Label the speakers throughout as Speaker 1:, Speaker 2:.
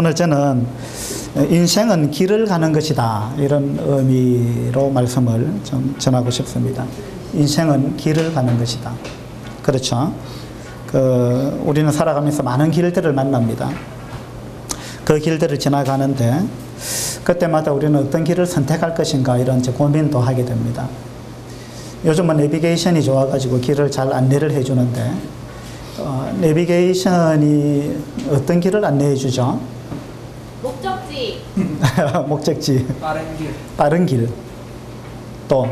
Speaker 1: 오늘 저는 인생은 길을 가는 것이다, 이런 의미로 말씀을 좀 전하고 싶습니다. 인생은 길을 가는 것이다. 그렇죠. 우리는 살아가면서 많은 길들을 만납니다. 그 길들을 지나가는데 그때마다 우리는 어떤 길을 선택할 것인가, 이런 고민도 하게 됩니다. 요즘은 내비게이션이 좋아가지고 길을 잘 안내를 해주는데, 내비게이션이 어떤 길을 안내해 주죠?
Speaker 2: 목적지.
Speaker 1: 목적지.
Speaker 3: 빠른 길.
Speaker 1: 빠른 길. 또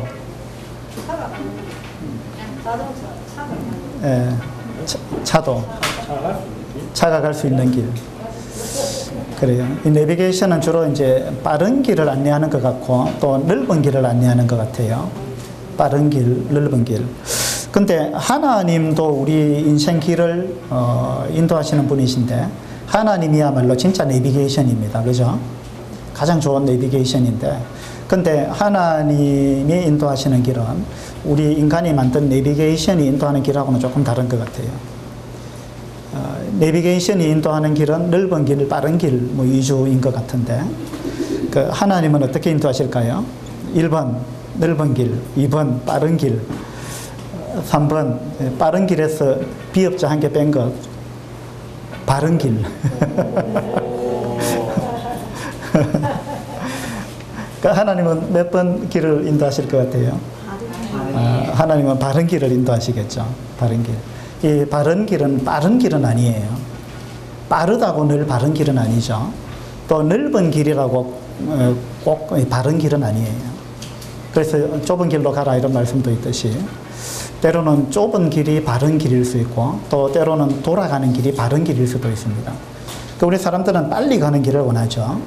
Speaker 1: 차가 갈 수 있는 길. 그래요. 이 내비게이션은 주로 이제 빠른 길을 안내하는 것 같고, 또 넓은 길을 안내하는 것 같아요. 빠른 길, 넓은 길. 근데 하나님도 우리 인생 길을 인도하시는 분이신데, 하나님이야말로 진짜 내비게이션입니다. 그죠? 가장 좋은 내비게이션인데, 근데 하나님이 인도하시는 길은 우리 인간이 만든 내비게이션이 인도하는 길하고는 조금 다른 것 같아요. 내비게이션이 인도하는 길은 넓은 길, 빠른 길 위주인 것 같은데, 하나님은 어떻게 인도하실까요? 1번 넓은 길, 2번 빠른 길, 3번 빠른 길에서 비읍자 한 개 뺀 것, 바른 길. 하나님은 몇 번 길을 인도하실 것 같아요? 하나님은 바른 길을 인도하시겠죠. 바른 길. 이 바른 길은 빠른 길은 아니에요. 빠르다고 늘 바른 길은 아니죠. 또 넓은 길이라고 꼭 바른 길은 아니에요. 그래서 좁은 길로 가라, 이런 말씀도 있듯이, 때로는 좁은 길이 바른 길일 수 있고, 또 때로는 돌아가는 길이 바른 길일 수도 있습니다. 우리 사람들은 빨리 가는 길을 원하죠.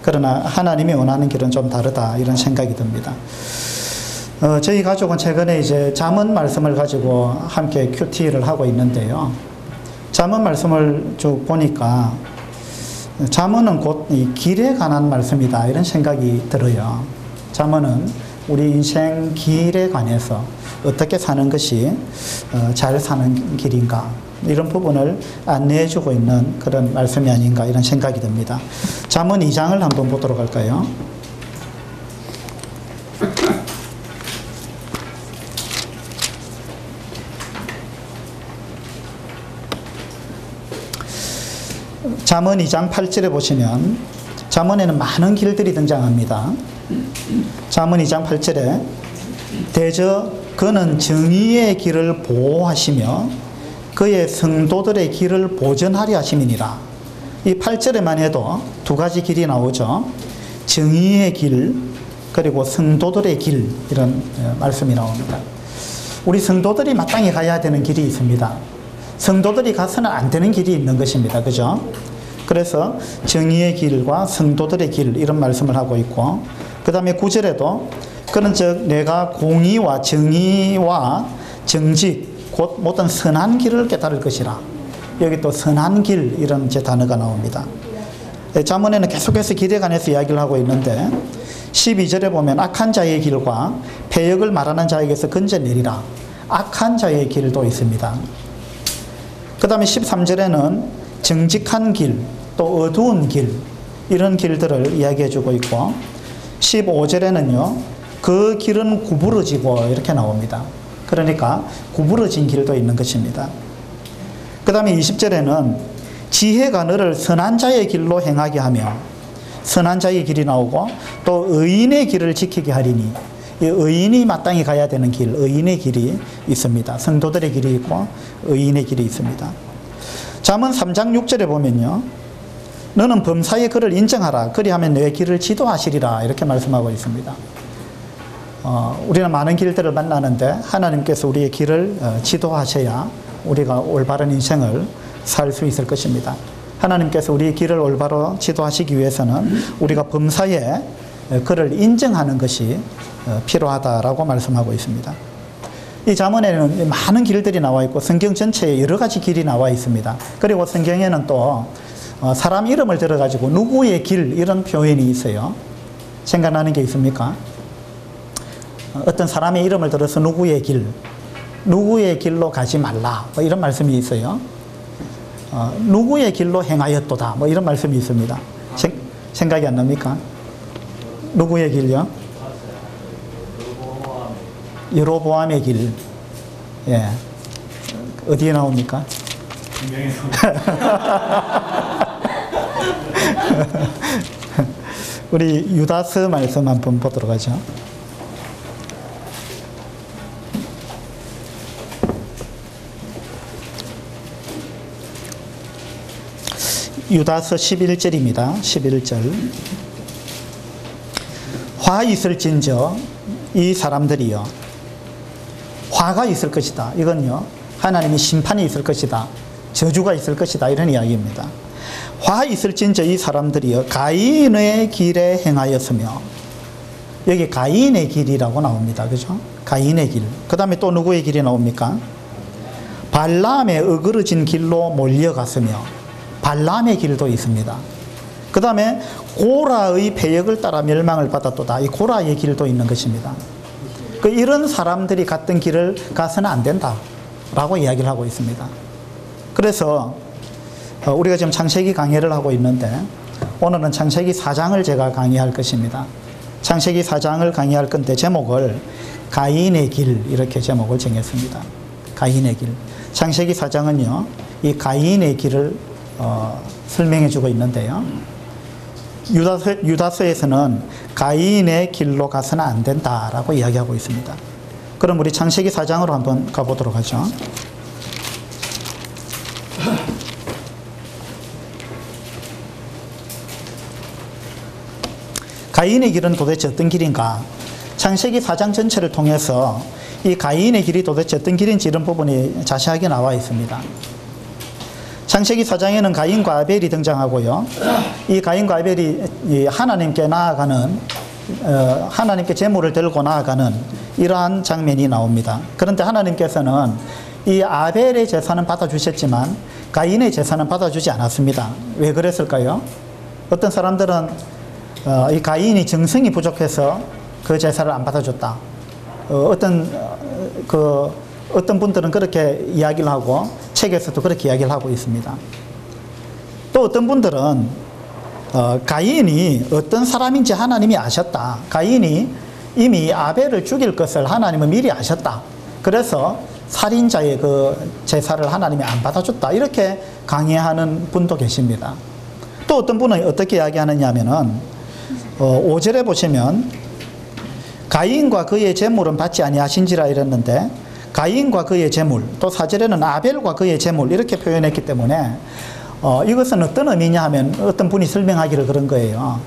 Speaker 1: 그러나 하나님이 원하는 길은 좀 다르다, 이런 생각이 듭니다. 저희 가족은 최근에 이제 잠언 말씀을 가지고 함께 큐티를 하고 있는데요. 잠언 말씀을 쭉 보니까 잠언은 곧 이 길에 관한 말씀이다, 이런 생각이 들어요. 잠언은 우리 인생 길에 관해서 어떻게 사는 것이 잘 사는 길인가, 이런 부분을 안내해 주고 있는 그런 말씀이 아닌가, 이런 생각이 듭니다. 잠언 2장을 한번 보도록 할까요? 잠언 2장 8절에 보시면 잠언에는 많은 길들이 등장합니다. 잠언 2장 8절에 대저 그는 정의의 길을 보호하시며 그의 성도들의 길을 보전하려 하심이니라. 이 8절에만 해도 두 가지 길이 나오죠. 정의의 길, 그리고 성도들의 길, 이런 말씀이 나옵니다. 우리 성도들이 마땅히 가야 되는 길이 있습니다. 성도들이 가서는 안 되는 길이 있는 것입니다. 그죠? 그래서 정의의 길과 성도들의 길, 이런 말씀을 하고 있고, 그 다음에 9절에도 그는 즉 내가 공의와 정의와 정직 곧 모든 선한 길을 깨달을 것이라. 여기 또 선한 길, 이런 단어가 나옵니다. 잠언에는 계속해서 길에 관해서 이야기를 하고 있는데, 12절에 보면 악한 자의 길과 패역을 말하는 자에게서 건져내리라. 악한 자의 길도 있습니다. 그 다음에 13절에는 정직한 길, 또 어두운 길, 이런 길들을 이야기해 주고 있고, 15절에는요 그 길은 구부러지고, 이렇게 나옵니다. 그러니까 구부러진 길도 있는 것입니다. 그 다음에 20절에는 지혜가 너를 선한 자의 길로 행하게 하며, 선한 자의 길이 나오고, 또 의인의 길을 지키게 하리니, 이 의인이 마땅히 가야 되는 길, 의인의 길이 있습니다. 성도들의 길이 있고 의인의 길이 있습니다. 잠언 3장 6절에 보면요 너는 범사의 그를 인정하라. 그리하면 너의 길을 지도하시리라. 이렇게 말씀하고 있습니다. 우리는 많은 길들을 만나는데 하나님께서 우리의 길을 지도하셔야 우리가 올바른 인생을 살 수 있을 것입니다. 하나님께서 우리의 길을 올바로 지도하시기 위해서는 우리가 범사에 그를 인정하는 것이 필요하다라고 말씀하고 있습니다. 이 잠언에는 많은 길들이 나와 있고 성경 전체에 여러 가지 길이 나와 있습니다. 그리고 성경에는 또 사람 이름을 들어가지고 누구의 길, 이런 표현이 있어요. 생각나는 게 있습니까? 어떤 사람의 이름을 들어서 누구의 길, 누구의 길로 가지 말라, 이런 말씀이 있어요. 누구의 길로 행하였도다. 뭐 이런 말씀이 있습니다. 생각이 안 납니까? 누구의 길요? 여로보암의 길. 예. 어디에 나옵니까? 우리 유다스 말씀 한번 보도록 하죠. 유다서 11절입니다. 11절. 화 있을진저 이 사람들이요. 화가 있을 것이다. 이건요. 하나님의 심판이 있을 것이다. 저주가 있을 것이다. 이런 이야기입니다. 화 있을진저 이 사람들이요. 가인의 길에 행하였으며, 여기 가인의 길이라고 나옵니다. 그죠? 가인의 길. 그 다음에 또 누구의 길이 나옵니까? 발람의 어그러진 길로 몰려갔으며, 발람의 길도 있습니다. 그 다음에 고라의 패역을 따라 멸망을 받았도다. 이 고라의 길도 있는 것입니다. 이런 사람들이 갔던 길을 가서는 안 된다 라고 이야기를 하고 있습니다. 그래서 우리가 지금 창세기 강의를 하고 있는데, 오늘은 창세기 4장을 제가 강의할 것입니다. 창세기 4장을 강의할 건데 제목을 가인의 길, 이렇게 제목을 정했습니다. 가인의 길. 창세기 4장은요 이 가인의 길을 설명해 주고 있는데요, 유다서에서는 가인의 길로 가서는 안 된다라고 이야기하고 있습니다. 그럼 우리 창세기 4장으로 한번 가보도록 하죠. 가인의 길은 도대체 어떤 길인가? 창세기 4장 전체를 통해서 이 가인의 길이 도대체 어떤 길인지 이런 부분이 자세하게 나와 있습니다. 창세기 4장에는 가인과 아벨이 등장하고요. 이 가인과 아벨이 하나님께 나아가는, 하나님께 제물을 들고 나아가는 이러한 장면이 나옵니다. 그런데 하나님께서는 이 아벨의 제사는 받아주셨지만 가인의 제사는 받아주지 않았습니다. 왜 그랬을까요? 어떤 사람들은 이 가인이 정성이 부족해서 그 제사를 안 받아줬다. 어떤 분들은 그렇게 이야기를 하고 책에서도 그렇게 이야기를 하고 있습니다. 또 어떤 분들은 가인이 어떤 사람인지 하나님이 아셨다. 가인이 이미 아벨을 죽일 것을 하나님은 미리 아셨다. 그래서 살인자의 그 제사를 하나님이 안 받아줬다. 이렇게 강의하는 분도 계십니다. 또 어떤 분은 어떻게 이야기하느냐 하면은 5절에 보시면 가인과 그의 제물은 받지 아니하신지라 이랬는데, 가인과 그의 제물, 또 4절에는 아벨과 그의 제물 이렇게 표현했기 때문에 이것은 어떤 의미냐 하면 어떤 분이 설명하기를 그런 거예요.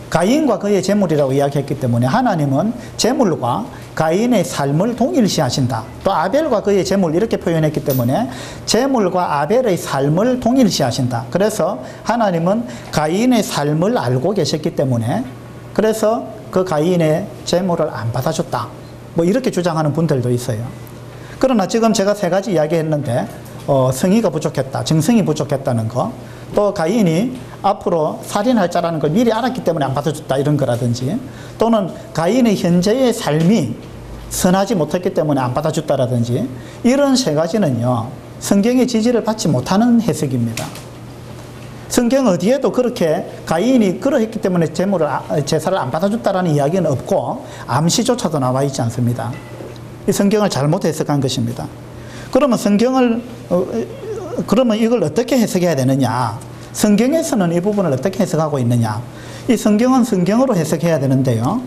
Speaker 1: 가인과 그의 제물이라고 이야기했기 때문에 하나님은 제물과 가인의 삶을 동일시하신다. 또 아벨과 그의 제물 이렇게 표현했기 때문에 제물과 아벨의 삶을 동일시하신다. 그래서 하나님은 가인의 삶을 알고 계셨기 때문에 그래서 그 가인의 제물을 안 받아줬다. 뭐 이렇게 주장하는 분들도 있어요. 그러나 지금 제가 세 가지 이야기했는데 성의가 부족했다, 정성이 부족했다는 거, 또 가인이 앞으로 살인할 자라는 걸 미리 알았기 때문에 안 받아줬다 이런 거라든지, 또는 가인의 현재의 삶이 선하지 못했기 때문에 안 받아줬다라든지, 이런 세 가지는요 성경의 지지를 받지 못하는 해석입니다. 성경 어디에도 그렇게 가인이 그러했기 때문에 제사를 안 받아줬다라는 이야기는 없고 암시조차도 나와 있지 않습니다. 이 성경을 잘못 해석한 것입니다. 그러면 그러면 이걸 어떻게 해석해야 되느냐? 성경에서는 이 부분을 어떻게 해석하고 있느냐? 이 성경은 성경으로 해석해야 되는데요,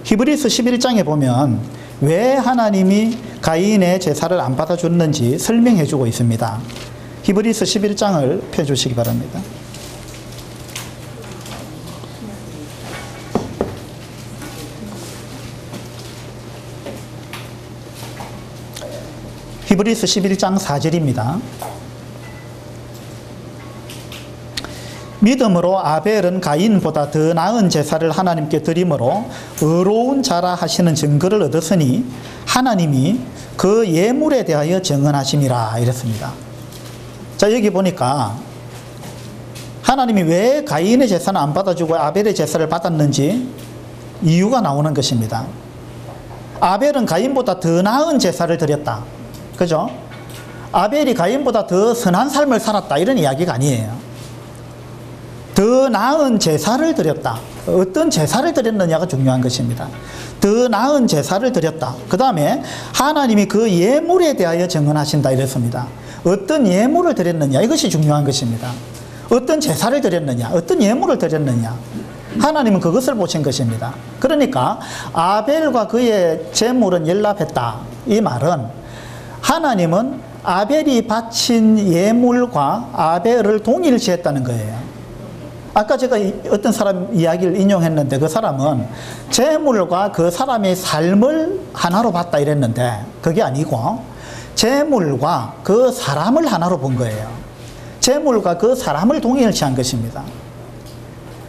Speaker 1: 히브리서 11장에 보면 왜 하나님이 가인의 제사를 안 받아줬는지 설명해 주고 있습니다. 히브리서 11장을 펴주시기 바랍니다. 히브리서 11장 4절입니다. 믿음으로 아벨은 가인보다 더 나은 제사를 하나님께 드림으로 의로운 자라 하시는 증거를 얻었으니 하나님이 그 예물에 대하여 정언하심이라 이랬습니다. 자, 여기 보니까 하나님이 왜 가인의 제사는 안 받아주고 아벨의 제사를 받았는지 이유가 나오는 것입니다. 아벨은 가인보다 더 나은 제사를 드렸다. 그죠? 아벨이 가인보다 더 선한 삶을 살았다 이런 이야기가 아니에요. 더 나은 제사를 드렸다. 어떤 제사를 드렸느냐가 중요한 것입니다. 더 나은 제사를 드렸다. 그 다음에 하나님이 그 예물에 대하여 증언하신다 이랬습니다. 어떤 예물을 드렸느냐 이것이 중요한 것입니다. 어떤 제사를 드렸느냐, 어떤 예물을 드렸느냐, 하나님은 그것을 보신 것입니다. 그러니까 아벨과 그의 제물은 연합했다 이 말은 하나님은 아벨이 바친 예물과 아벨을 동일시했다는 거예요. 아까 제가 어떤 사람 이야기를 인용했는데 그 사람은 제물과 그 사람의 삶을 하나로 봤다 이랬는데 그게 아니고 제물과 그 사람을 하나로 본 거예요. 제물과 그 사람을 동일시한 것입니다.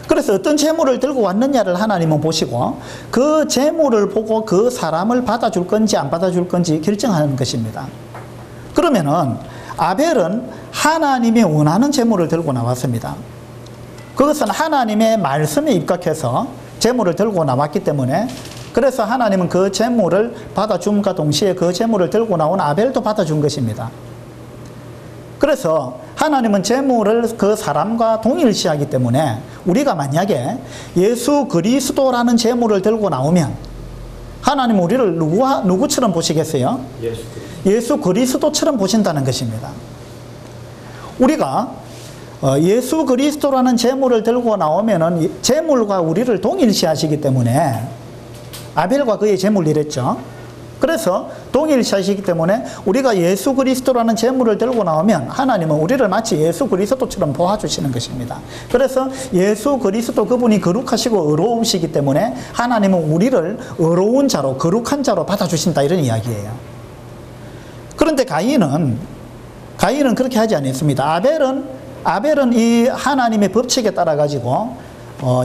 Speaker 1: 그래서 어떤 제물을 들고 왔느냐를 하나님은 보시고 그 제물을 보고 그 사람을 받아줄 건지 안 받아줄 건지 결정하는 것입니다. 그러면은 아벨은 하나님이 원하는 제물을 들고 나왔습니다. 그것은 하나님의 말씀에 입각해서 제물을 들고 나왔기 때문에 그래서 하나님은 그 제물을 받아줌과 동시에 그 제물을 들고 나온 아벨도 받아준 것입니다. 그래서 하나님은 제물을 그 사람과 동일시하기 때문에 우리가 만약에 예수 그리스도라는 제물을 들고 나오면 하나님은 우리를 누구처럼 보시겠어요? 예수 그리스도처럼 보신다는 것입니다. 우리가 예수 그리스도라는 제물을 들고 나오면은 제물과 우리를 동일시하시기 때문에 아벨과 그의 제물 이랬죠. 그래서 동일시하시기 때문에 우리가 예수 그리스도라는 제물을 들고 나오면 하나님은 우리를 마치 예수 그리스도처럼 도와주시는 것입니다. 그래서 예수 그리스도 그분이 거룩하시고 의로우시기 때문에 하나님은 우리를 의로운 자로 거룩한 자로 받아주신다 이런 이야기예요. 그런데 가인은 그렇게 하지 않았습니다. 아벨은 이 하나님의 법칙에 따라 가지고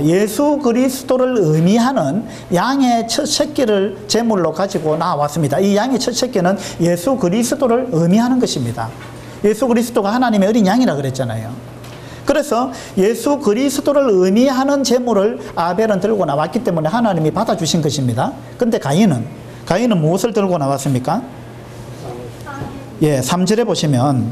Speaker 1: 예수 그리스도를 의미하는 양의 첫 새끼를 제물로 가지고 나왔습니다. 이 양의 첫 새끼는 예수 그리스도를 의미하는 것입니다. 예수 그리스도가 하나님의 어린 양이라 그랬잖아요. 그래서 예수 그리스도를 의미하는 제물을 아벨은 들고 나왔기 때문에 하나님이 받아주신 것입니다. 그런데 가인은 무엇을 들고 나왔습니까? 예, 3절에 보시면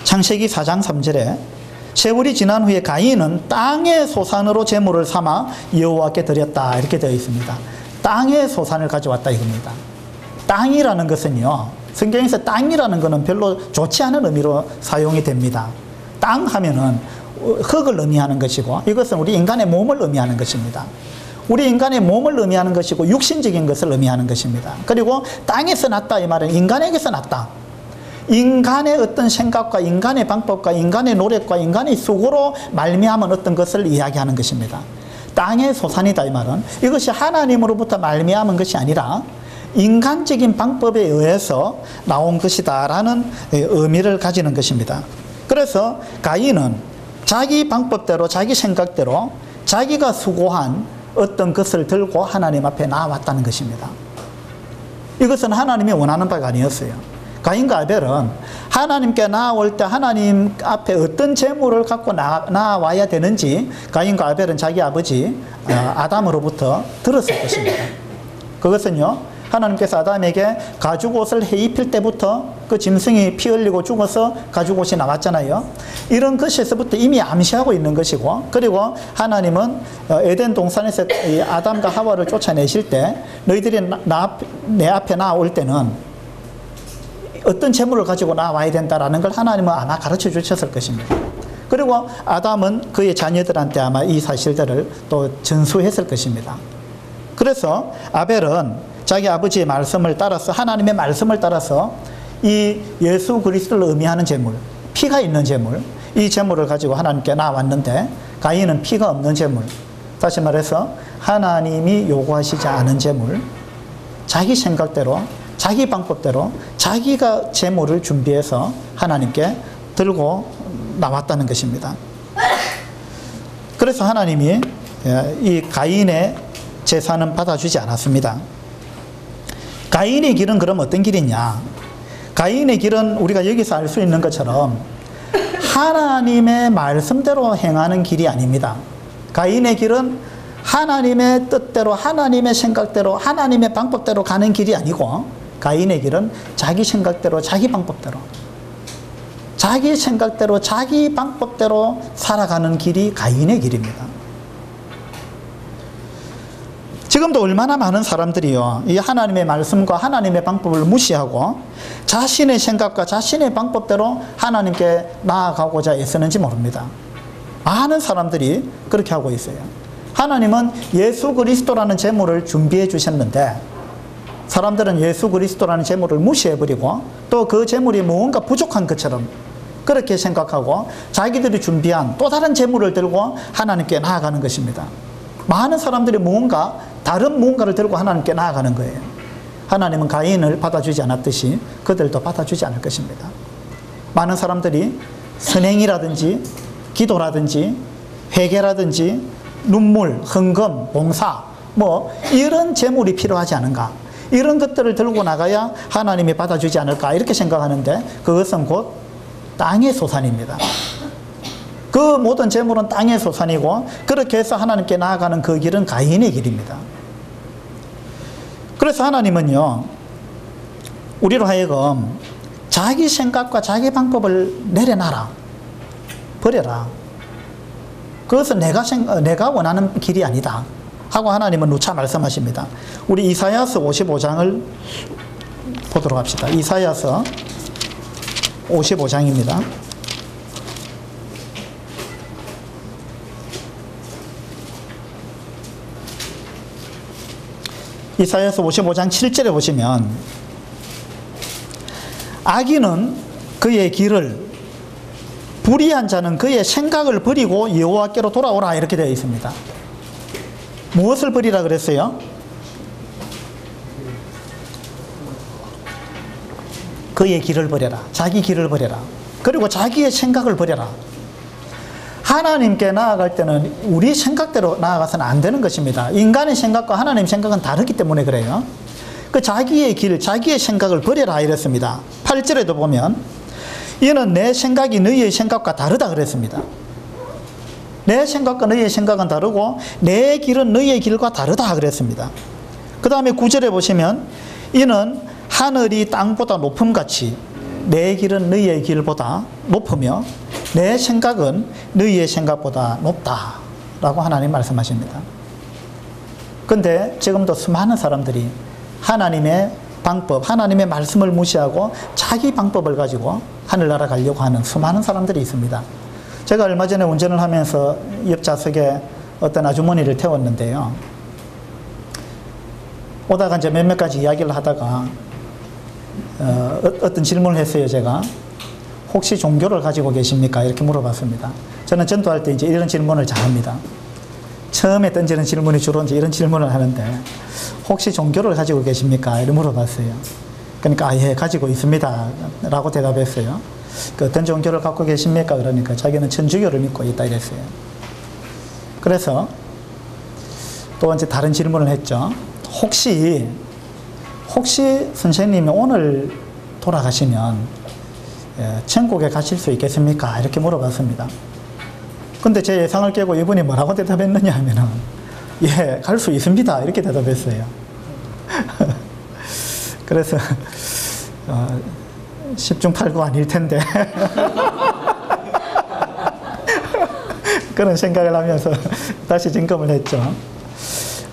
Speaker 1: 창세기 4장 3절에 세월이 지난 후에 가인은 땅의 소산으로 제물을 삼아 여호와께 드렸다 이렇게 되어 있습니다. 땅의 소산을 가져왔다 이겁니다. 땅이라는 것은요, 성경에서 땅이라는 것은 별로 좋지 않은 의미로 사용이 됩니다. 땅 하면은 흙을 의미하는 것이고 이것은 우리 인간의 몸을 의미하는 것입니다. 우리 인간의 몸을 의미하는 것이고 육신적인 것을 의미하는 것입니다. 그리고 땅에서 났다 이 말은 인간에게서 났다. 인간의 어떤 생각과 인간의 방법과 인간의 노력과 인간의 수고로 말미암은 어떤 것을 이야기하는 것입니다. 땅의 소산이다 이 말은 이것이 하나님으로부터 말미암은 것이 아니라 인간적인 방법에 의해서 나온 것이다 라는 의미를 가지는 것입니다. 그래서 가인은 자기 방법대로 자기 생각대로 자기가 수고한 어떤 것을 들고 하나님 앞에 나왔다는 것입니다. 이것은 하나님이 원하는 바가 아니었어요. 가인과 아벨은 하나님께 나아올 때 하나님 앞에 어떤 제물을 갖고 나와야 되는지 가인과 아벨은 자기 아버지 아담으로부터 들었을 것입니다. 그것은요, 하나님께서 아담에게 가죽옷을 해 입힐 때부터 그 짐승이 피 흘리고 죽어서 가죽옷이 나왔잖아요. 이런 것에서부터 이미 암시하고 있는 것이고, 그리고 하나님은 에덴 동산에서 아담과 하와를 쫓아내실 때 너희들이 내 앞에 나올 때는 어떤 재물을 가지고 나와야 된다라는 걸 하나님은 아마 가르쳐 주셨을 것입니다. 그리고 아담은 그의 자녀들한테 아마 이 사실들을 또 전수했을 것입니다. 그래서 아벨은 자기 아버지의 말씀을 따라서 하나님의 말씀을 따라서 이 예수 그리스도를 의미하는 제물, 피가 있는 제물, 이 제물을 가지고 하나님께 나왔는데 가인은 피가 없는 제물, 다시 말해서 하나님이 요구하시지 않은 제물, 자기 생각대로 자기 방법대로 자기가 제물을 준비해서 하나님께 들고 나왔다는 것입니다. 그래서 하나님이 이 가인의 제사는 받아주지 않았습니다. 가인의 길은 그럼 어떤 길이냐? 가인의 길은 우리가 여기서 알 수 있는 것처럼 하나님의 말씀대로 행하는 길이 아닙니다. 가인의 길은 하나님의 뜻대로 하나님의 생각대로 하나님의 방법대로 가는 길이 아니고 가인의 길은 자기 생각대로 자기 방법대로 자기 생각대로 자기 방법대로 살아가는 길이 가인의 길입니다. 지금도 얼마나 많은 사람들이요, 이 하나님의 말씀과 하나님의 방법을 무시하고 자신의 생각과 자신의 방법대로 하나님께 나아가고자 애쓰는지 모릅니다. 많은 사람들이 그렇게 하고 있어요. 하나님은 예수 그리스도라는 제물을 준비해 주셨는데 사람들은 예수 그리스도라는 제물을 무시해버리고 또 그 제물이 무언가 부족한 것처럼 그렇게 생각하고 자기들이 준비한 또 다른 제물을 들고 하나님께 나아가는 것입니다. 많은 사람들이 다른 무언가를 들고 하나님께 나아가는 거예요. 하나님은 가인을 받아주지 않았듯이 그들도 받아주지 않을 것입니다. 많은 사람들이 선행이라든지 기도라든지 회개라든지 눈물, 헌금, 봉사 이런 제물이 필요하지 않은가, 이런 것들을 들고 나가야 하나님이 받아주지 않을까 이렇게 생각하는데 그것은 곧 땅의 소산입니다. 그 모든 제물은 땅의 소산이고 그렇게 해서 하나님께 나아가는 그 길은 가인의 길입니다. 그래서 하나님은요, 우리로 하여금 자기 생각과 자기 방법을 내려놔라, 버려라. 그것은 내가 원하는 길이 아니다 하고 하나님은 누차 말씀하십니다. 우리 이사야서 55장을 보도록 합시다. 이사야서 55장입니다. 이사야서 55장 7절에 보시면 악인은 그의 길을, 불의한 자는 그의 생각을 버리고 여호와께로 돌아오라 이렇게 되어 있습니다. 무엇을 버리라 그랬어요? 그의 길을 버려라. 자기 길을 버려라. 그리고 자기의 생각을 버려라. 하나님께 나아갈 때는 우리 생각대로 나아가서는 안 되는 것입니다. 인간의 생각과 하나님의 생각은 다르기 때문에 그래요. 그 자기의 길, 자기의 생각을 버려라 이랬습니다. 8절에도 보면 이는 내 생각이 너희의 생각과 다르다 그랬습니다. 내 생각과 너희의 생각은 다르고 내 길은 너희의 길과 다르다 그랬습니다. 그 다음에 9절에 보시면 이는 하늘이 땅보다 높음같이 내 길은 너희의 길보다 높으며 내 생각은 너희의 생각보다 높다 라고 하나님 말씀하십니다. 그런데 지금도 수많은 사람들이 하나님의 방법, 하나님의 말씀을 무시하고 자기 방법을 가지고 하늘나라 가려고 하는 수많은 사람들이 있습니다. 제가 얼마 전에 운전을 하면서 옆좌석에 어떤 아주머니를 태웠는데요, 오다가 이제 몇몇 가지 이야기를 하다가 어떤 질문을 했어요. 제가 혹시 종교를 가지고 계십니까? 이렇게 물어봤습니다. 저는 전도할 때 이제 이런 질문을 잘 합니다. 처음에 던지는 질문이 주로 이제 이런 질문을 하는데 혹시 종교를 가지고 계십니까? 이렇게 물어봤어요. 그러니까 예, 가지고 있습니다 라고 대답했어요. 그 어떤 종교를 갖고 계십니까? 그러니까 자기는 천주교를 믿고 있다 이랬어요. 그래서 또 이제 다른 질문을 했죠. 혹시 선생님이 오늘 돌아가시면 천국에 가실 수 있겠습니까? 이렇게 물어봤습니다. 근데 제 예상을 깨고 이분이 뭐라고 대답했느냐 하면은 예, 갈 수 있습니다 이렇게 대답했어요. 그래서 10중 8구 아닐 텐데 그런 생각을 하면서 다시 점검을 했죠.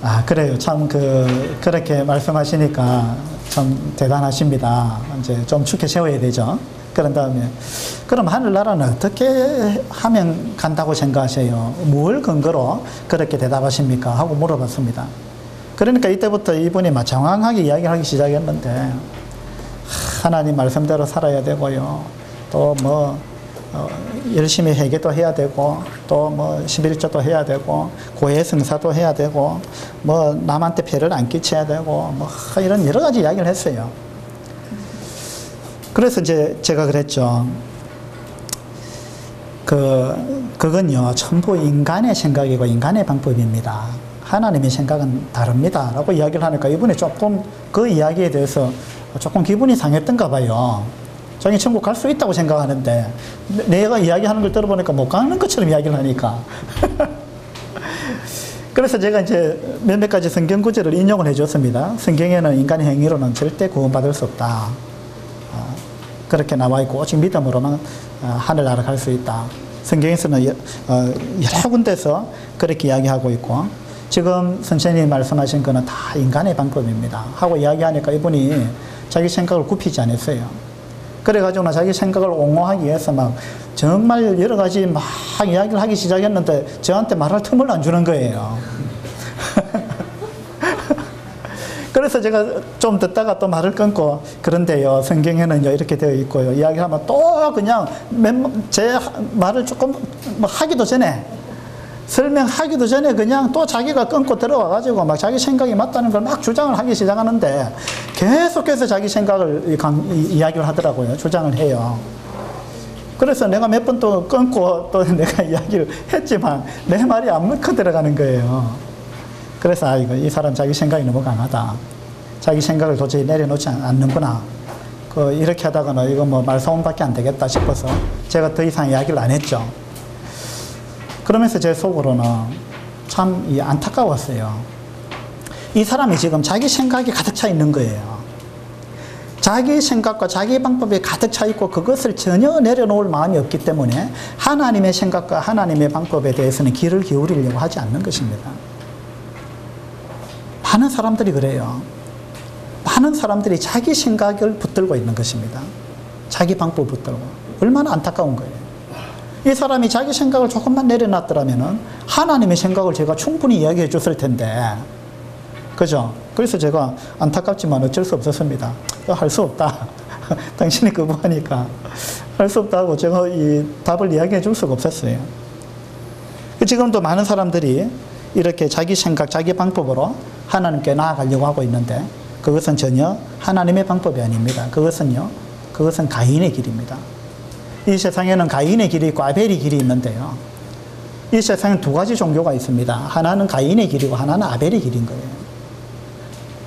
Speaker 1: 아, 그래요. 참 그렇게 말씀하시니까 참 대단하십니다. 이제 좀 축해 세워야 되죠. 그런 다음에 그럼 하늘나라는 어떻게 하면 간다고 생각하세요? 뭘 근거로 그렇게 대답하십니까? 하고 물어봤습니다. 그러니까 이때부터 이분이 막 장황하게 이야기를 하기 시작했는데 하나님 말씀대로 살아야 되고요. 또 열심히 회개도 해야 되고 또 11조도 해야 되고 고해성사도 해야 되고 남한테 폐를 안 끼쳐야 되고 이런 여러 가지 이야기를 했어요. 그래서 이제 제가 그랬죠. 그건요 전부 인간의 생각이고 인간의 방법입니다. 하나님의 생각은 다릅니다 라고 이야기를 하니까 이분이 조금 그 이야기에 대해서 조금 기분이 상했던가 봐요. 자기 천국 갈 수 있다고 생각하는데 내가 이야기하는 걸 들어보니까 못 가는 것처럼 이야기를 하니까 그래서 제가 이제 몇몇 가지 성경 구절을 인용을 해줬습니다. 성경에는 인간의 행위로는 절대 구원받을 수 없다. 그렇게 나와 있고 오직 믿음으로만 하늘나라 갈 수 있다. 성경에서는 여러 군데서 그렇게 이야기하고 있고, 지금 선생님이 말씀하신 거는 다 인간의 방법입니다 하고 이야기하니까 이분이 자기 생각을 굽히지 않았어요. 그래가지고는 자기 생각을 옹호하기 위해서 막 정말 여러 가지 막 이야기를 하기 시작했는데 저한테 말할 틈을 안 주는 거예요. 그래서 제가 좀 듣다가 또 말을 끊고, 그런데요, 성경에는요, 이렇게 되어 있고요. 이야기하면 또 그냥 제 말을 조금 뭐 하기도 전에, 설명하기도 전에 그냥 또 자기가 끊고 들어와가지고 막 자기 생각이 맞다는 걸 막 주장을 하기 시작하는데 계속해서 자기 생각을 이야기를 하더라고요. 주장을 해요. 그래서 내가 몇 번 또 끊고 또 내가 이야기를 했지만 내 말이 안 먹혀 들어가는 거예요. 그래서 이거 이 사람 자기 생각이 너무 강하다. 자기 생각을 도저히 내려놓지 않는구나. 이렇게 하다가는 이거 뭐 말싸움밖에 안 되겠다 싶어서 제가 더 이상 이야기를 안 했죠. 그러면서 제 속으로는 참 안타까웠어요. 이 사람이 지금 자기 생각이 가득 차 있는 거예요. 자기 생각과 자기 방법이 가득 차 있고 그것을 전혀 내려놓을 마음이 없기 때문에 하나님의 생각과 하나님의 방법에 대해서는 귀를 기울이려고 하지 않는 것입니다. 많은 사람들이 그래요. 많은 사람들이 자기 생각을 붙들고 있는 것입니다. 자기 방법을 붙들고. 얼마나 안타까운 거예요. 이 사람이 자기 생각을 조금만 내려놨더라면 하나님의 생각을 제가 충분히 이야기해 줬을 텐데, 그죠? 그래서 제가 안타깝지만 어쩔 수 없었습니다. 할 수 없다. 당신이 거부하니까 할 수 없다고 제가 이 답을 이야기해 줄 수가 없었어요. 지금도 많은 사람들이 이렇게 자기 생각, 자기 방법으로 하나님께 나아가려고 하고 있는데 그것은 전혀 하나님의 방법이 아닙니다. 그것은 가인의 길입니다. 이 세상에는 가인의 길이 있고 아벨의 길이 있는데요. 이 세상에 두 가지 종교가 있습니다. 하나는 가인의 길이고 하나는 아벨의 길인 거예요.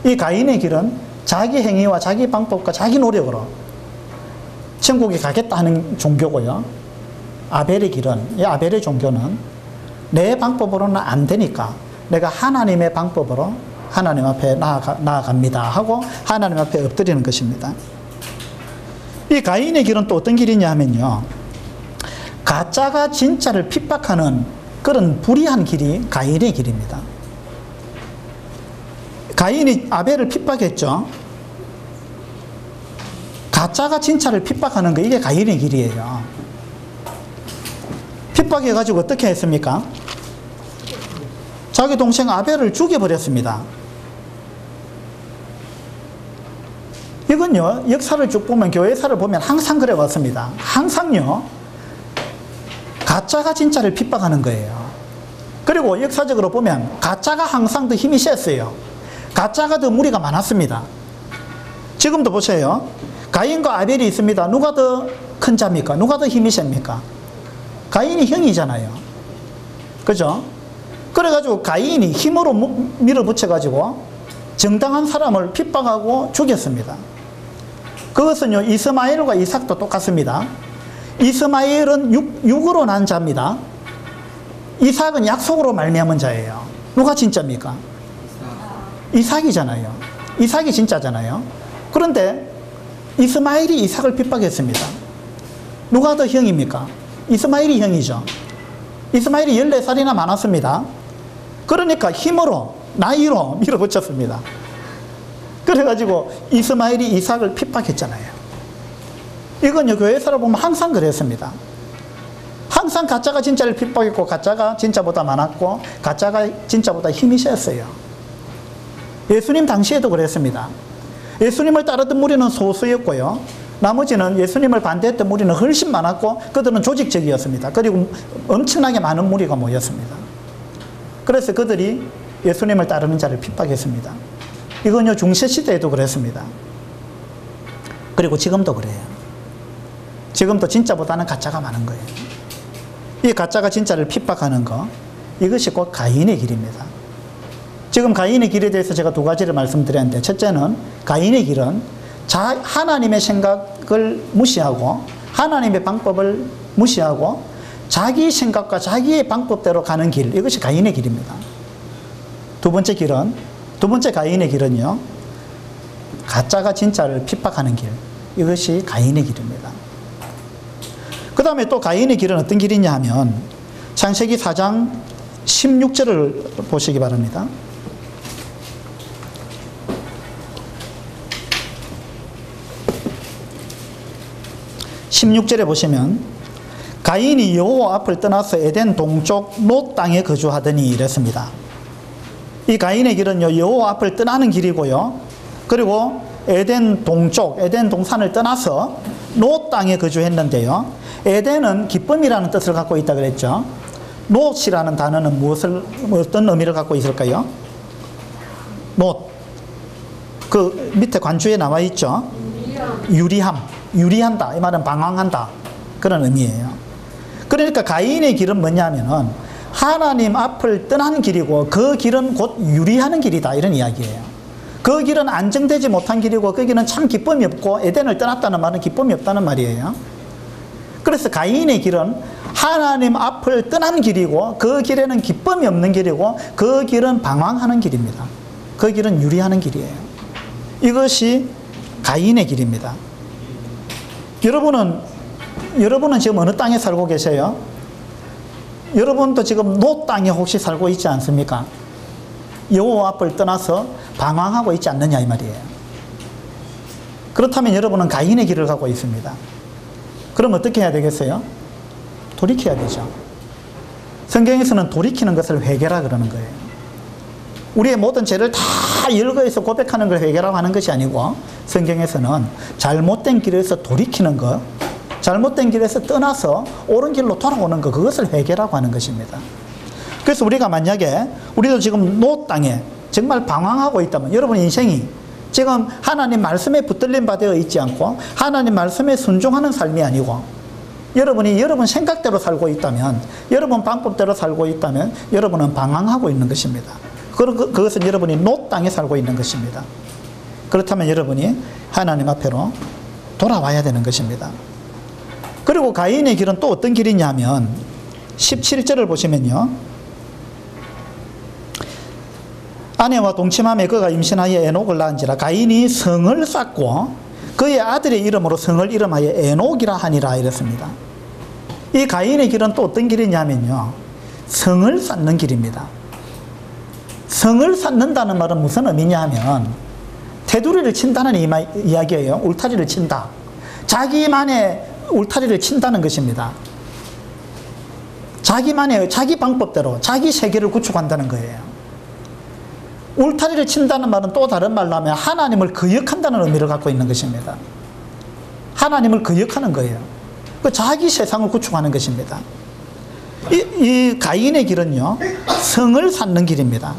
Speaker 1: 이 가인의 길은 자기 행위와 자기 방법과 자기 노력으로 천국에 가겠다 하는 종교고요. 아벨의 길은, 이 아벨의 종교는 내 방법으로는 안 되니까 내가 하나님의 방법으로 하나님 앞에 나아갑니다 하고 하나님 앞에 엎드리는 것입니다. 이 가인의 길은 또 어떤 길이냐 하면요, 가짜가 진짜를 핍박하는 그런 불의한 길이 가인의 길입니다. 가인이 아벨을 핍박했죠. 가짜가 진짜를 핍박하는 거, 이게 가인의 길이에요. 핍박해가지고 어떻게 했습니까? 자기 동생 아벨을 죽여버렸습니다. 이건요, 역사를 쭉 보면, 교회사를 보면 항상 그래 왔습니다. 항상요, 가짜가 진짜를 핍박하는 거예요. 그리고 역사적으로 보면 가짜가 항상 더 힘이 셌어요. 가짜가 더 무리가 많았습니다. 지금도 보세요. 가인과 아벨이 있습니다. 누가 더 큰 자입니까? 누가 더 힘이 셉니까? 가인이 형이잖아요. 그죠? 그래가지고 가인이 힘으로 밀어붙여가지고 정당한 사람을 핍박하고 죽였습니다. 그것은요, 이스마엘과 이삭도 똑같습니다. 이스마엘은 육으로 난 자입니다. 이삭은 약속으로 말미암은 자예요. 누가 진짜입니까? 이삭이잖아요. 이삭이 진짜잖아요. 그런데 이스마엘이 이삭을 핍박했습니다. 누가 더 형입니까? 이스마엘이 형이죠. 이스마엘이 14살이나 많았습니다. 그러니까 힘으로, 나이로 밀어붙였습니다. 그래가지고 이스마엘이 이삭을 핍박했잖아요. 이건요, 교회사를 보면 항상 그랬습니다. 항상 가짜가 진짜를 핍박했고 가짜가 진짜보다 많았고 가짜가 진짜보다 힘이 셌어요. 예수님 당시에도 그랬습니다. 예수님을 따르던 무리는 소수였고요, 나머지는 예수님을 반대했던 무리는 훨씬 많았고 그들은 조직적이었습니다. 그리고 엄청나게 많은 무리가 모였습니다. 그래서 그들이 예수님을 따르는 자를 핍박했습니다. 이건요, 중세시대에도 그랬습니다. 그리고 지금도 그래요. 지금도 진짜보다는 가짜가 많은 거예요. 이 가짜가 진짜를 핍박하는 거, 이것이 곧 가인의 길입니다. 지금 가인의 길에 대해서 제가 두 가지를 말씀드렸는데, 첫째는 가인의 길은 하나님의 생각을 무시하고 하나님의 방법을 무시하고 자기 생각과 자기의 방법대로 가는 길, 이것이 가인의 길입니다. 두 번째 가인의 길은요, 가짜가 진짜를 핍박하는 길, 이것이 가인의 길입니다. 그 다음에 또 가인의 길은 어떤 길이냐 하면 창세기 4장 16절을 보시기 바랍니다. 16절에 보시면 가인이 여호와 앞을 떠나서 에덴 동쪽 롯 땅에 거주하더니 이랬습니다. 이 가인의 길은요, 여호와 앞을 떠나는 길이고요, 그리고 에덴 동쪽, 에덴 동산을 떠나서 롯 땅에 거주했는데요, 에덴은 기쁨이라는 뜻을 갖고 있다 그랬죠. 롯이라는 단어는 어떤 의미를 갖고 있을까요? 롯, 그 밑에 관주에 나와 있죠. 유리한다, 이 말은 방황한다, 그런 의미예요. 그러니까 가인의 길은 뭐냐면은 하나님 앞을 떠난 길이고, 그 길은 곧 유리하는 길이다, 이런 이야기예요. 그 길은 안정되지 못한 길이고, 그 길은 참 기쁨이 없고, 에덴을 떠났다는 말은 기쁨이 없다는 말이에요. 그래서 가인의 길은 하나님 앞을 떠난 길이고, 그 길에는 기쁨이 없는 길이고, 그 길은 방황하는 길입니다. 그 길은 유리하는 길이에요. 이것이 가인의 길입니다. 여러분은 지금 어느 땅에 살고 계세요? 여러분도 지금 롯 땅에 혹시 살고 있지 않습니까? 여호와 앞을 떠나서 방황하고 있지 않느냐, 이 말이에요. 그렇다면 여러분은 가인의 길을 가고 있습니다. 그럼 어떻게 해야 되겠어요? 돌이켜야 되죠. 성경에서는 돌이키는 것을 회개라 그러는 거예요. 우리의 모든 죄를 다 열거해서 고백하는 걸 회개라고 하는 것이 아니고, 성경에서는 잘못된 길에서 돌이키는 것, 잘못된 길에서 떠나서 옳은 길로 돌아오는 것, 그것을 회개라고 하는 것입니다. 그래서 우리가 만약에 우리도 지금 롯 땅에 정말 방황하고 있다면, 여러분 인생이 지금 하나님 말씀에 붙들림 받아 있지 않고 하나님 말씀에 순종하는 삶이 아니고, 여러분이 여러분 생각대로 살고 있다면, 여러분 방법대로 살고 있다면 여러분은 방황하고 있는 것입니다. 그것은 여러분이 롯 땅에 살고 있는 것입니다. 그렇다면 여러분이 하나님 앞으로 돌아와야 되는 것입니다. 그리고 가인의 길은 또 어떤 길이냐 하면 17절을 보시면요, 아내와 동침함에 그가 임신하여 에녹을 낳은지라 가인이 성을 쌓고 그의 아들의 이름으로 성을 이름하여 에녹이라 하니라, 이랬습니다. 이 가인의 길은 또 어떤 길이냐면요, 성을 쌓는 길입니다. 성을 쌓는다는 말은 무슨 의미냐 하면 테두리를 친다는 이야기예요. 울타리를 친다. 자기만의 울타리를 친다는 것입니다. 자기 방법대로 자기 세계를 구축한다는 거예요. 울타리를 친다는 말은 또 다른 말로 하면 하나님을 거역한다는 의미를 갖고 있는 것입니다. 하나님을 거역하는 거예요. 그 자기 세상을 구축하는 것입니다. 이 가인의 길은요, 성을 쌓는 길입니다.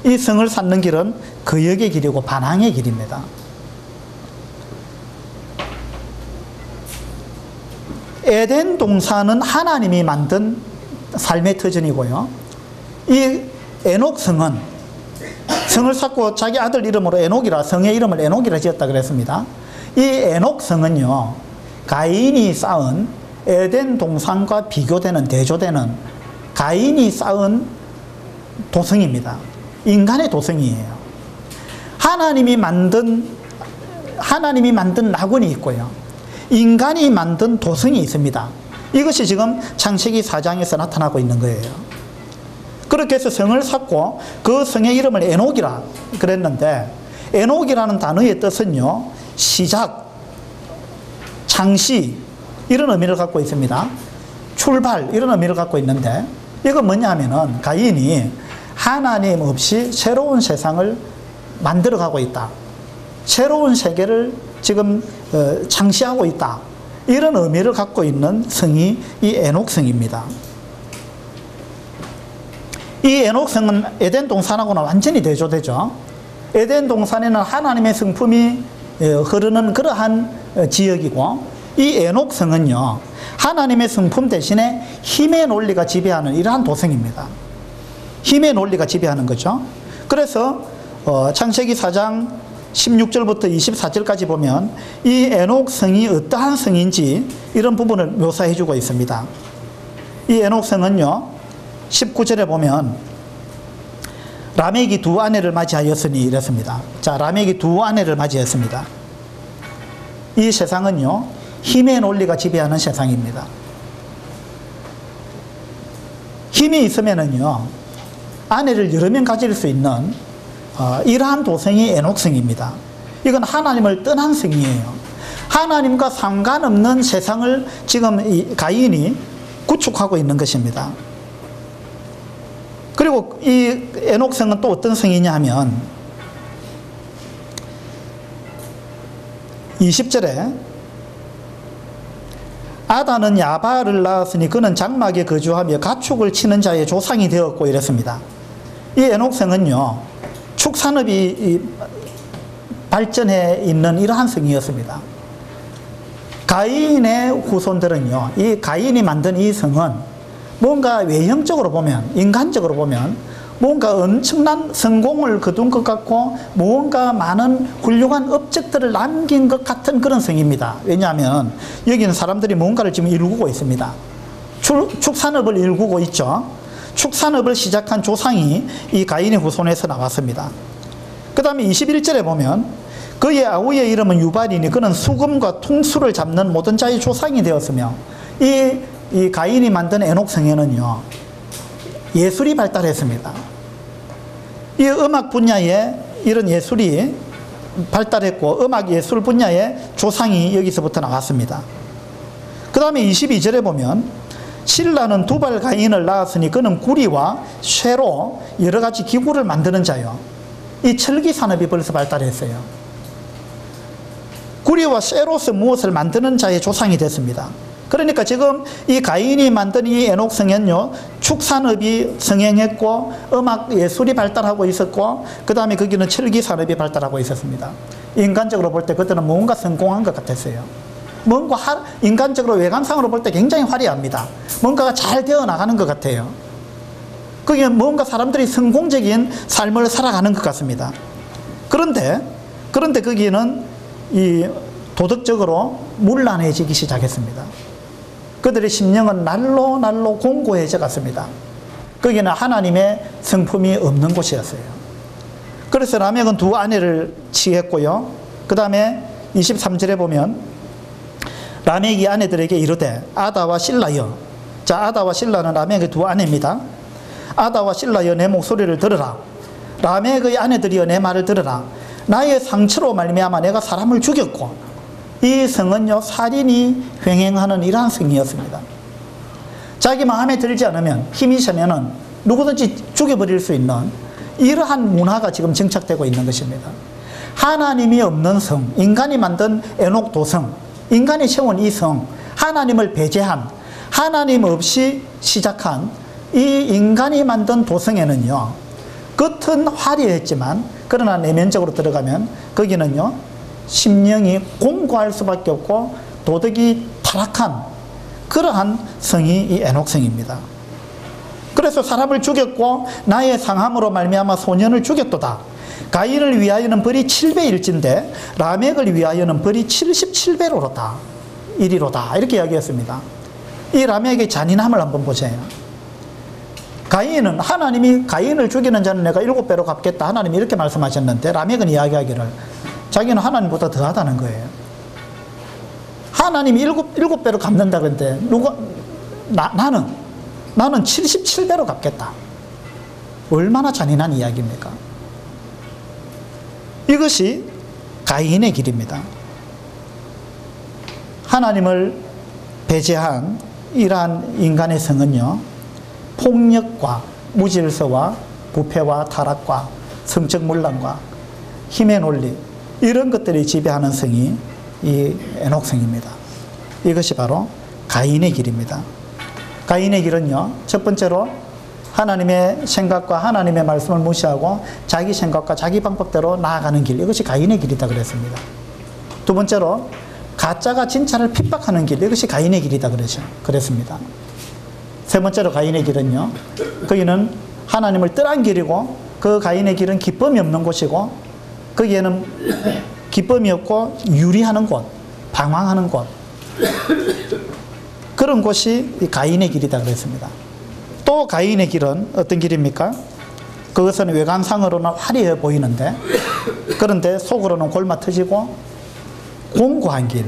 Speaker 1: 이 성을 쌓는 길은 거역의 길이고 반항의 길입니다. 에덴 동산은 하나님이 만든 삶의 터전이고요, 이 에녹 성은 성을 쌓고 자기 아들 이름으로 에녹이라, 성의 이름을 에녹이라 지었다 그랬습니다. 이 에녹 성은요, 가인이 쌓은 에덴 동산과 비교되는, 대조되는 가인이 쌓은 도성입니다. 인간의 도성이에요. 하나님이 만든 낙원이 있고요, 인간이 만든 도성이 있습니다. 이것이 지금 창세기 4장에서 나타나고 있는 거예요. 그렇게 해서 성을 쌓고 그 성의 이름을 에녹이라 그랬는데, 에녹이라는 단어의 뜻은요, 시작, 창시, 이런 의미를 갖고 있습니다. 출발, 이런 의미를 갖고 있는데, 이건 뭐냐 하면은 가인이 하나님 없이 새로운 세상을 만들어가고 있다, 새로운 세계를 지금 창시하고 있다, 이런 의미를 갖고 있는 성이 이 에녹성입니다. 이 에녹성은 에덴 동산하고는 완전히 대조되죠. 에덴 동산에는 하나님의 성품이 흐르는 그러한 지역이고, 이 에녹성은요, 하나님의 성품 대신에 힘의 논리가 지배하는 이러한 도성입니다. 힘의 논리가 지배하는 거죠. 그래서 창세기 4장 16절부터 24절까지 보면 이 에녹 성이 어떠한 성인지 이런 부분을 묘사해 주고 있습니다. 이 에녹성은요 19절에 보면 라멕이 두 아내를 맞이하였으니 이랬습니다. 자, 라멕이 두 아내를 맞이했습니다. 이 세상은요 힘의 논리가 지배하는 세상입니다. 힘이 있으면은요 아내를 여러 명 가질 수 있는 이러한 도성이 에녹성입니다. 이건 하나님을 떠난 성이에요. 하나님과 상관없는 세상을 지금 이 가인이 구축하고 있는 것입니다. 그리고 이 에녹성은 또 어떤 성이냐 하면 20절에 아다는 야발을 낳았으니 그는 장막에 거주하며 가축을 치는 자의 조상이 되었고 이랬습니다. 이 에녹성은요 축산업이 발전해 있는 이러한 성이었습니다. 가인의 후손들은요 이 가인이 만든 이 성은 뭔가 외형적으로 보면 인간적으로 보면 뭔가 엄청난 성공을 거둔 것 같고 뭔가 많은 훌륭한 업적들을 남긴 것 같은 그런 성입니다. 왜냐하면 여기는 사람들이 뭔가를 지금 일구고 있습니다. 축산업을 일구고 있죠. 축산업을 시작한 조상이 이 가인의 후손에서 나왔습니다. 그 다음에 21절에 보면 그의 아우의 이름은 유발이니 그는 수금과 통수를 잡는 모든 자의 조상이 되었으며 이 가인이 만든 에녹성에는요 예술이 발달했습니다. 이 음악 분야에 이런 예술이 발달했고 음악 예술 분야의 조상이 여기서부터 나왔습니다. 그 다음에 22절에 보면 신라는 두발 가인을 낳았으니 그는 구리와 쇠로 여러 가지 기구를 만드는 자요. 이 철기 산업이 벌써 발달했어요. 구리와 쇠로서 무엇을 만드는 자의 조상이 됐습니다. 그러니까 지금 이 가인이 만든 이 에녹성엔요 축산업이 성행했고 음악 예술이 발달하고 있었고 그 다음에 거기는 철기 산업이 발달하고 있었습니다. 인간적으로 볼 때 그때는 뭔가 성공한 것 같았어요. 뭔가 인간적으로 외관상으로 볼 때 굉장히 화려합니다. 뭔가가 잘 되어 나가는 것 같아요. 그게 뭔가 사람들이 성공적인 삶을 살아가는 것 같습니다. 그런데 거기는 이 도덕적으로 문란해지기 시작했습니다. 그들의 심령은 날로 날로 공고해져 갔습니다. 거기는 하나님의 성품이 없는 곳이었어요. 그래서 라멕은 두 아내를 취했고요. 그 다음에 23절에 보면 라멕이 아내들에게 이르되 아다와 실라여. 자, 아다와 실라는 라멕의 두 아내입니다. 아다와 실라여 내 목소리를 들으라. 라멕의 아내들이여 내 말을 들으라. 나의 상처로 말미암아 내가 사람을 죽였고 이 성은요 살인이 횡행하는 이러한 성이었습니다. 자기 마음에 들지 않으면 힘이 세면은 누구든지 죽여버릴 수 있는 이러한 문화가 지금 정착되고 있는 것입니다. 하나님이 없는 성, 인간이 만든 에녹 도성, 인간이 세운 이 성, 하나님을 배제한 하나님 없이 시작한 이 인간이 만든 도성에는요 겉은 화려했지만 그러나 내면적으로 들어가면 거기는요 심령이 공고할 수밖에 없고 도덕이 타락한 그러한 성이 이 에녹성입니다. 그래서 사람을 죽였고 나의 상함으로 말미암아 소년을 죽였도다. 가인을 위하여는 벌이 7배일진데 라멕을 위하여는 벌이 77배로다. 이리로다. 이렇게 이야기했습니다. 이 라멕의 잔인함을 한번 보세요. 가인은 하나님이 가인을 죽이는 자는 내가 7배로 갚겠다. 하나님이 이렇게 말씀하셨는데 라멕은 이야기하기를 자기는 하나님보다 더하다는 거예요. 하나님이 7배로 갚는다 그런데 나는 77배로 갚겠다. 얼마나 잔인한 이야기입니까? 이것이 가인의 길입니다. 하나님을 배제한 이러한 인간의 성은요 폭력과 무질서와 부패와 타락과 성적 문란과 힘의 논리 이런 것들이 지배하는 성이 이 에녹성입니다. 이것이 바로 가인의 길입니다. 가인의 길은요 첫 번째로 하나님의 생각과 하나님의 말씀을 무시하고 자기 생각과 자기 방법대로 나아가는 길, 이것이 가인의 길이다 그랬습니다. 두 번째로 가짜가 진짜를 핍박하는 길, 이것이 가인의 길이다 그랬습니다. 세 번째로 가인의 길은요 거기는 하나님을 떠난 길이고 그 가인의 길은 기쁨이 없는 곳이고 거기에는 기쁨이 없고 유리하는 곳, 방황하는 곳, 그런 곳이 이 가인의 길이다 그랬습니다. 또 가인의 길은 어떤 길입니까? 그것은 외관상으로는 화려해 보이는데 그런데 속으로는 골마 터지고 공고한 길,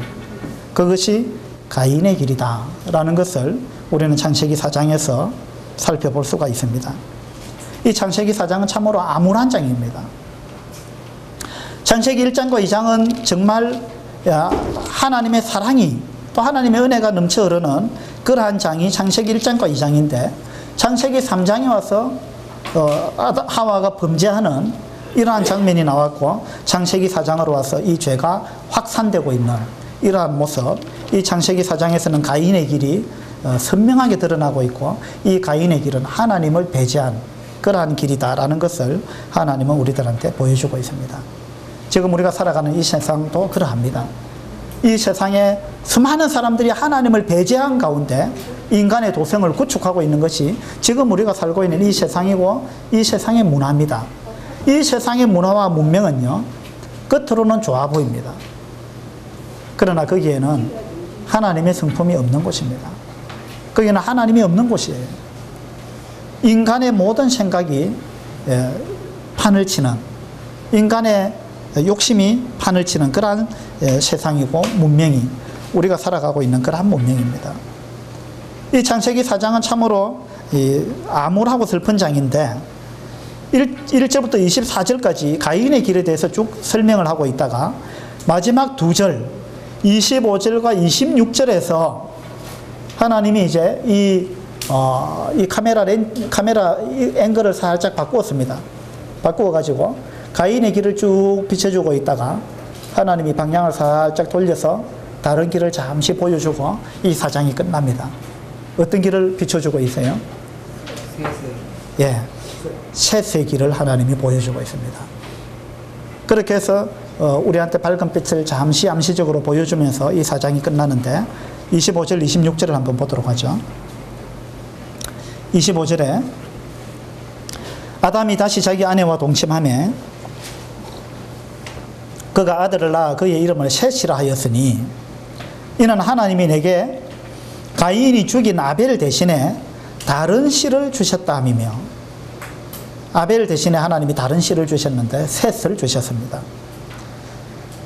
Speaker 1: 그것이 가인의 길이다 라는 것을 우리는 창세기 4장에서 살펴볼 수가 있습니다. 이 창세기 4장은 참으로 암울한 장입니다. 창세기 1장과 2장은 정말 하나님의 사랑이 또 하나님의 은혜가 넘쳐 흐르는 그러한 장이 창세기 1장과 2장인데 창세기 3장에 와서 하와가 범죄하는 이러한 장면이 나왔고 창세기 4장으로 와서 이 죄가 확산되고 있는 이러한 모습, 이 창세기 4장에서는 가인의 길이 선명하게 드러나고 있고 이 가인의 길은 하나님을 배제한 그러한 길이다라는 것을 하나님은 우리들한테 보여주고 있습니다. 지금 우리가 살아가는 이 세상도 그러합니다. 이 세상에 수많은 사람들이 하나님을 배제한 가운데 인간의 도성을 구축하고 있는 것이 지금 우리가 살고 있는 이 세상이고 이 세상의 문화입니다. 이 세상의 문화와 문명은요, 겉으로는 좋아 보입니다. 그러나 거기에는 하나님의 성품이 없는 곳입니다. 거기는 하나님이 없는 곳이에요. 인간의 모든 생각이 판을 치는, 인간의 욕심이 판을 치는 그러한 세상이고 문명이 우리가 살아가고 있는 그러한 문명입니다. 이 창세기 4장은 참으로 암울하고 슬픈 장인데 1절부터 24절까지 가인의 길에 대해서 쭉 설명을 하고 있다가 마지막 2절 25절과 26절에서 하나님이 이제 이 카메라 앵글을 살짝 바꾸었습니다. 바꾸어가지고 가인의 길을 쭉 비춰주고 있다가 하나님이 방향을 살짝 돌려서 다른 길을 잠시 보여주고 이 4장이 끝납니다. 어떤 길을 비춰주고 있어요? 예, 셋의 길을 하나님이 보여주고 있습니다. 그렇게 해서 우리한테 밝은 빛을 잠시 암시적으로 보여주면서 이 4장이 끝나는데 25절, 26절을 한번 보도록 하죠. 25절에 아담이 다시 자기 아내와 동침하며 그가 아들을 낳아 그의 이름을 셋이라 하였으니 이는 하나님이 내게 가인이 죽인 아벨 대신에 다른 씨를 주셨다 함이며, 아벨 대신에 하나님이 다른 씨를 주셨는데 셋을 주셨습니다.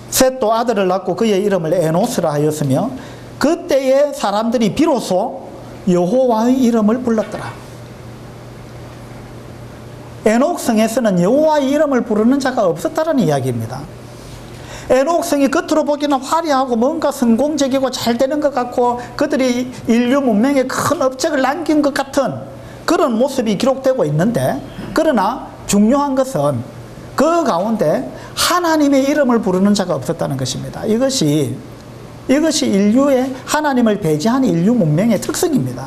Speaker 1: 셋도 아들을 낳고 그의 이름을 에노스라 하였으며 그때의 사람들이 비로소 여호와의 이름을 불렀더라. 에녹성에서는 여호와의 이름을 부르는 자가 없었다는 이야기입니다. 에녹성이 겉으로 보기는 화려하고 뭔가 성공적이고 잘 되는 것 같고 그들이 인류 문명에 큰 업적을 남긴 것 같은 그런 모습이 기록되고 있는데, 그러나 중요한 것은 그 가운데 하나님의 이름을 부르는 자가 없었다는 것입니다. 이것이 인류의 하나님을 배제한 인류 문명의 특성입니다.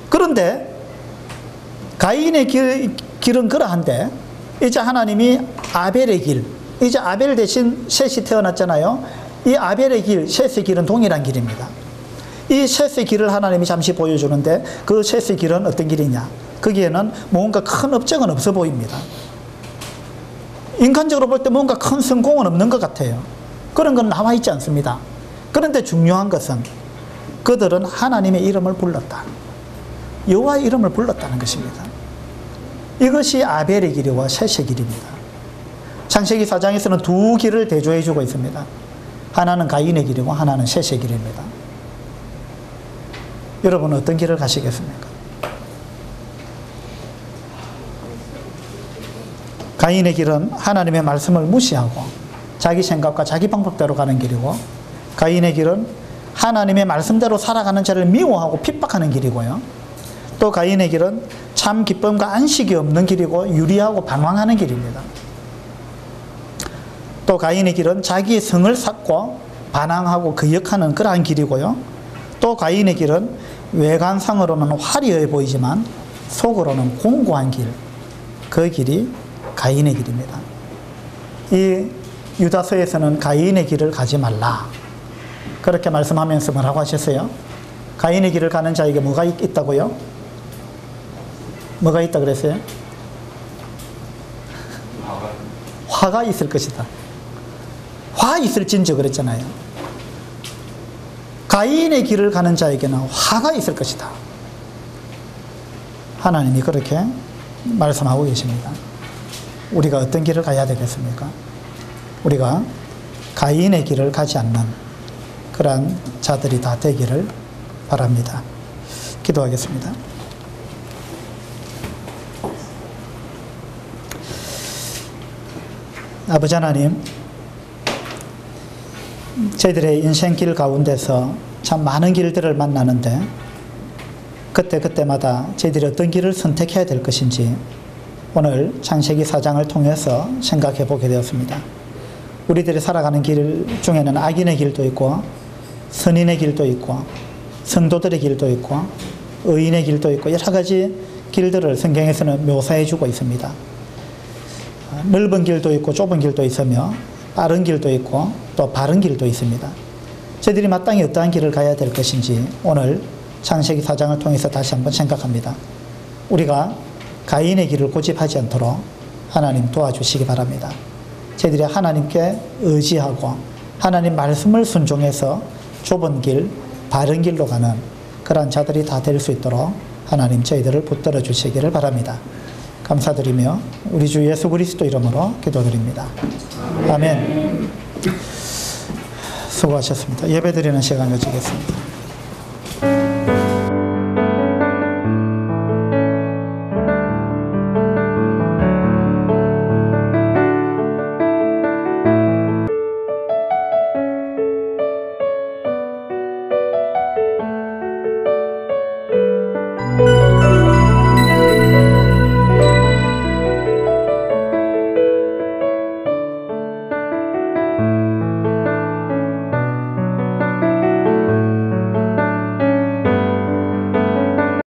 Speaker 1: 그런데 가인의 길은 그러한데 이제 하나님이 아벨의 길, 이제 아벨 대신 셋이 태어났잖아요. 이 아벨의 길, 셋의 길은 동일한 길입니다. 이 셋의 길을 하나님이 잠시 보여주는데 그 셋의 길은 어떤 길이냐? 거기에는 뭔가 큰 업적은 없어 보입니다. 인간적으로 볼 때 뭔가 큰 성공은 없는 것 같아요. 그런 건 나와 있지 않습니다. 그런데 중요한 것은 그들은 하나님의 이름을 불렀다. 여호와의 이름을 불렀다는 것입니다. 이것이 아벨의 길이와 셋의 길입니다. 창세기 4장에서는 두 길을 대조해 주고 있습니다. 하나는 가인의 길이고 하나는 셋의 길입니다. 여러분은 어떤 길을 가시겠습니까? 가인의 길은 하나님의 말씀을 무시하고 자기 생각과 자기 방법대로 가는 길이고, 가인의 길은 하나님의 말씀대로 살아가는 자를 미워하고 핍박하는 길이고요. 또 가인의 길은 참 기쁨과 안식이 없는 길이고 유리하고 방황하는 길입니다. 또 가인의 길은 자기의 성을 쌓고 반항하고 거역하는 그러한 길이고요. 또 가인의 길은 외관상으로는 화려해 보이지만 속으로는 공고한 길, 그 길이 가인의 길입니다. 이 유다서에서는 가인의 길을 가지 말라 그렇게 말씀하면서 뭐라고 하셨어요? 가인의 길을 가는 자에게 뭐가 있다고요? 뭐가 있다 그랬어요? 화가 있을 것이다. 화 있을진저 그랬잖아요. 가인의 길을 가는 자에게는 화가 있을 것이다. 하나님이 그렇게 말씀하고 계십니다. 우리가 어떤 길을 가야 되겠습니까? 우리가 가인의 길을 가지 않는 그러한 자들이 다 되기를 바랍니다. 기도하겠습니다. 아버지 하나님, 저희들의 인생길 가운데서 참 많은 길들을 만나는데 그때마다 저희들이 어떤 길을 선택해야 될 것인지 오늘 창세기 4장을 통해서 생각해 보게 되었습니다. 우리들이 살아가는 길 중에는 악인의 길도 있고 선인의 길도 있고 성도들의 길도 있고 의인의 길도 있고 여러 가지 길들을 성경에서는 묘사해 주고 있습니다. 넓은 길도 있고 좁은 길도 있으며 빠른 길도 있고 또 바른 길도 있습니다. 저희들이 마땅히 어떠한 길을 가야 될 것인지 오늘 창세기 4장을 통해서 다시 한번 생각합니다. 우리가 가인의 길을 고집하지 않도록 하나님 도와주시기 바랍니다. 저희들이 하나님께 의지하고 하나님 말씀을 순종해서 좁은 길, 바른 길로 가는 그러한 자들이 다 될 수 있도록 하나님 저희들을 붙들어 주시기를 바랍니다. 감사드리며 우리 주 예수 그리스도 이름으로 기도드립니다. 아멘. 수고하셨습니다. 예배드리는 시간 가지겠습니다.